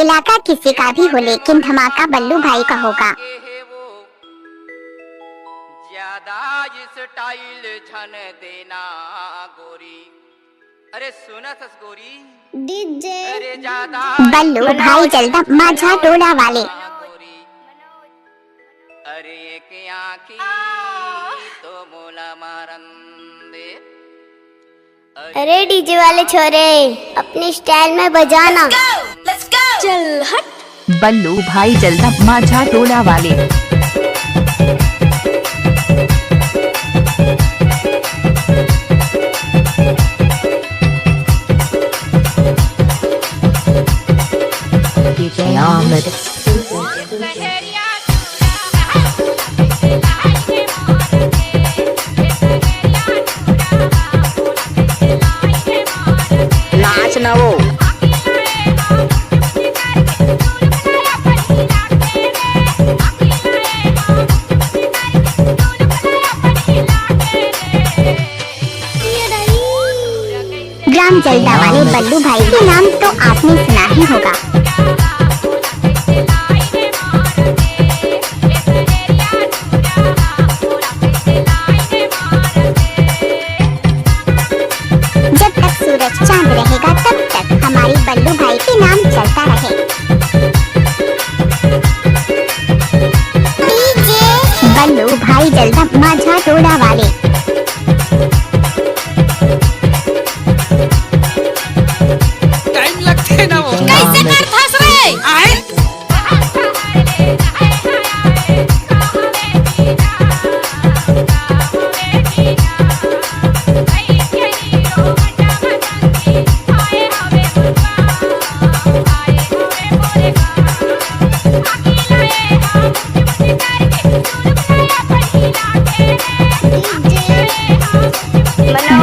इलाका किसी का भी हो लेकिन धमाका बल्लू भाई का होगा। ज्यादा स्टाइल झन देना गोरी, अरे सुना सस गोरी डीजे अरे ज्यादा बल्लू भाई जल्दा माझा टोला वाले। गोरी, अरे एक आँखी तो मोला मारन दे। अरे डीजे वाले छोरे अपने स्टाइल में बजाना। चल हट। बल्लू भाई जल्दा माझा टोला वाले। नाच ना वो ग्राम जल्दा वाले बल्लू भाई के नाम तो आपने सुना ही होगा। जब तक सूरज चांद रहेगा तब तक हमारे बल्लू भाई के नाम चलता रहे। बल्लू भाई जल्दा माझा टोला वाले। टाइम लगते ना वो कैसे कर फंस रहे आए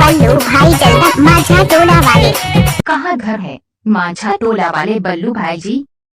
बल्लू भाई जल्दा माझा टोला वाले। कहाँ घर है माझा टोला वाले बल्लू भाई जी?